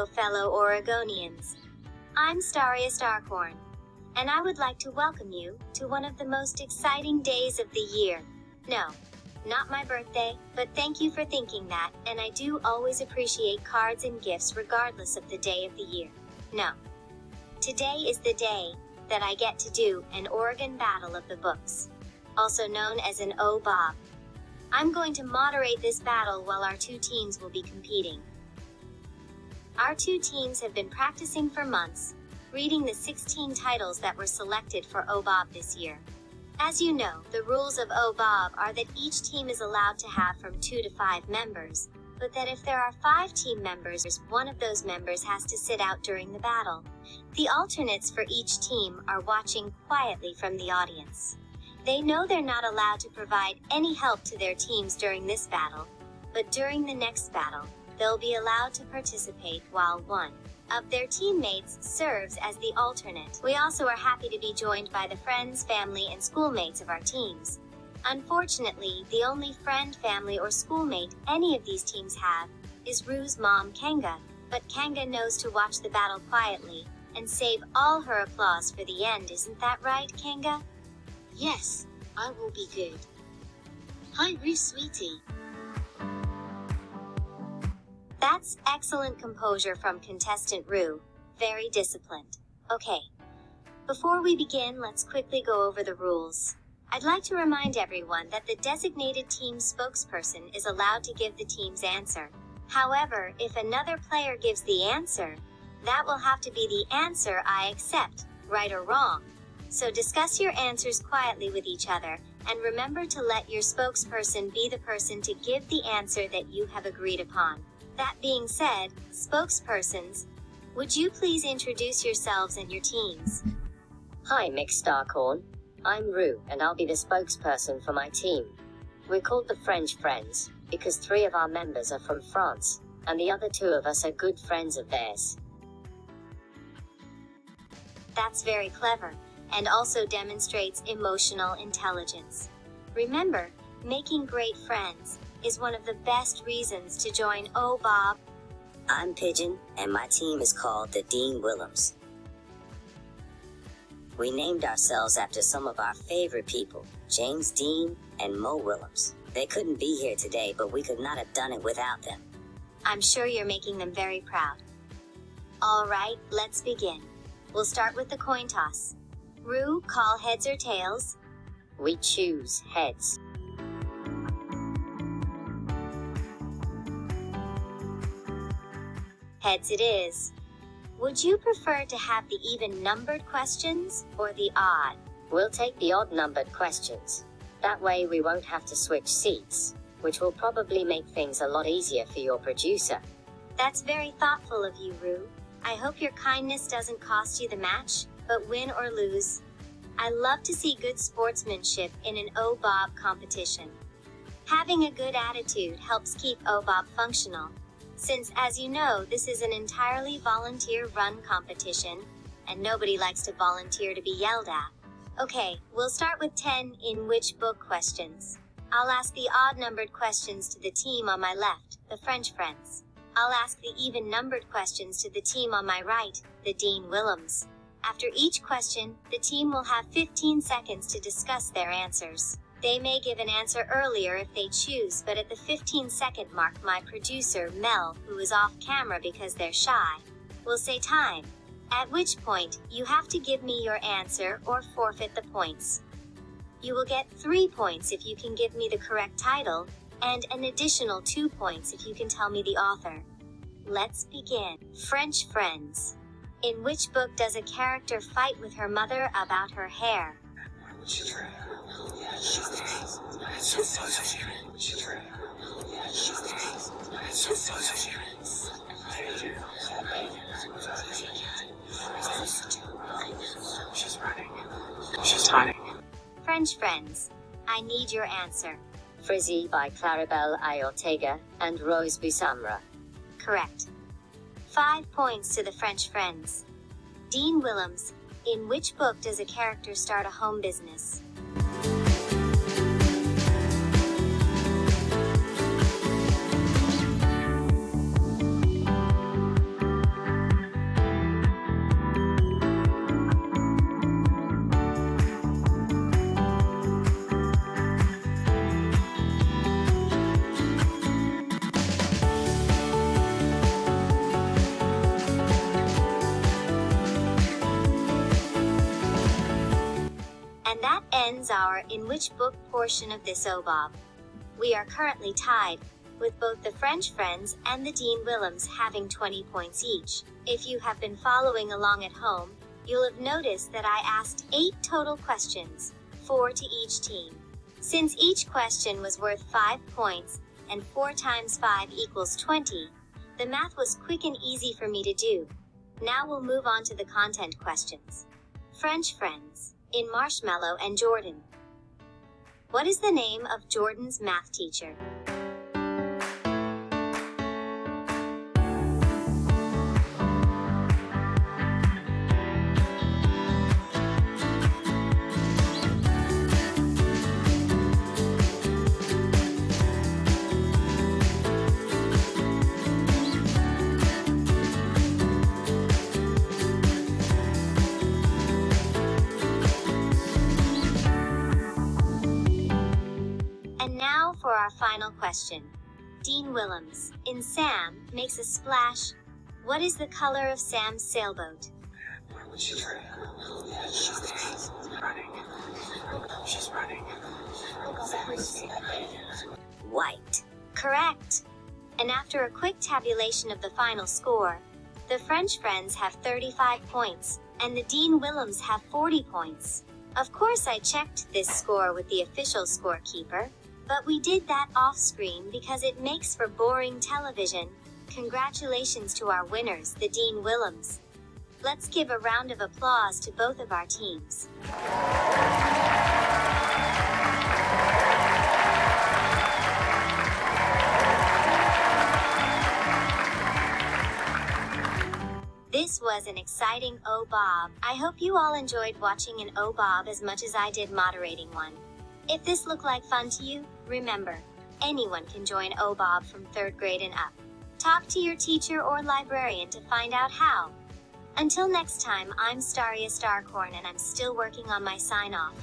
fellow Oregonians. I'm Starya Starcorn, and I would like to welcome you to one of the most exciting days of the year. No, not my birthday, but thank you for thinking that, and I do always appreciate cards and gifts regardless of the day of the year. No. Today is the day that I get to do an Oregon Battle of the Books, also known as an OBOB. I'm going to moderate this battle while our two teams will be competing. Our two teams have been practicing for months, reading the 16 titles that were selected for OBOB this year. As you know, the rules of OBOB are that each team is allowed to have from 2 to 5 members, but that if there are 5 team members, one of those members has to sit out during the battle. The alternates for each team are watching quietly from the audience. They know they're not allowed to provide any help to their teams during this battle, but during the next battle, they'll be allowed to participate while one of their teammates serves as the alternate. We also are happy to be joined by the friends, family, and schoolmates of our teams. Unfortunately, the only friend, family, or schoolmate any of these teams have is Rue's mom, Kanga, but Kanga knows to watch the battle quietly and save all her applause for the end. Isn't that right, Kanga? Yes, I will be good. Hi, Rue, sweetie. That's excellent composure from contestant Rue. Very disciplined. Okay. Before we begin, let's quickly go over the rules. I'd like to remind everyone that the designated team spokesperson is allowed to give the team's answer. However, if another player gives the answer, that will have to be the answer I accept, right or wrong. So discuss your answers quietly with each other, and remember to let your spokesperson be the person to give the answer that you have agreed upon. That being said, spokespersons, would you please introduce yourselves and your teams? Hi, Miss Starcorn. I'm Rue, and I'll be the spokesperson for my team. We're called the French Friends, because 3 of our members are from France, and the other 2 of us are good friends of theirs. That's very clever, and also demonstrates emotional intelligence. Remember, making great friends is one of the best reasons to join OBOB. I'm Pigeon, and my team is called the Dean Willems. We named ourselves after some of our favorite people, James Dean and Mo Willems. They couldn't be here today, but we could not have done it without them. I'm sure you're making them very proud. Alright, let's begin. We'll start with the coin toss. Rue, call heads or tails? We choose heads. Heads it is. Would you prefer to have the even-numbered questions, or the odd? We'll take the odd-numbered questions. That way we won't have to switch seats, which will probably make things a lot easier for your producer. That's very thoughtful of you, Rue. I hope your kindness doesn't cost you the match, but win or lose. I love to see good sportsmanship in an OBOB competition. Having a good attitude helps keep OBOB functional, since, as you know, this is an entirely volunteer-run competition, and nobody likes to volunteer to be yelled at. Okay, we'll start with 10 in which book questions. I'll ask the odd-numbered questions to the team on my left, the French Friends. I'll ask the even-numbered questions to the team on my right, the Dean Willems. After each question, the team will have 15 seconds to discuss their answers. They may give an answer earlier if they choose, but at the 15-second mark, my producer, Mel, who is off camera because they're shy, will say time, at which point, you have to give me your answer or forfeit the points. You will get 3 points if you can give me the correct title, and an additional 2 points if you can tell me the author. Let's begin. French Friends. In which book does a character fight with her mother about her hair? She's running. She's hiding. French Friends. I need your answer. Frizzy by Claribel I. Ortega and Rose Busamra. Correct. 5 points to the French Friends. Dean Willems. In which book does a character start a home business? friends are in which book portion of this OBOB. We are currently tied, with both the French friends and the Dean Willems having 20 points each. If you have been following along at home, you'll have noticed that I asked 8 total questions, 4 to each team. Since each question was worth 5 points, and 4 times 5 equals 20, the math was quick and easy for me to do. Now we'll move on to the content questions. French friends, in Marshmallow and Jordan. What is the name of Jordan's math teacher? And now for our final question. Dean Willems, in Sam, makes a splash. What is the color of Sam's sailboat? She's running. She's running. She's running. White. Correct. And after a quick tabulation of the final score, the French friends have 35 points, and the Dean Willems have 40 points. Of course I checked this score with the official scorekeeper, but we did that off-screen because it makes for boring television. Congratulations to our winners, the Dean Willems. Let's give a round of applause to both of our teams. This was an exciting OBOB. I hope you all enjoyed watching an OBOB as much as I did moderating one. If this looked like fun to you, remember, anyone can join OBOB from 3rd grade and up. Talk to your teacher or librarian to find out how. Until next time, I'm Starya Starcorn and I'm still working on my sign-off.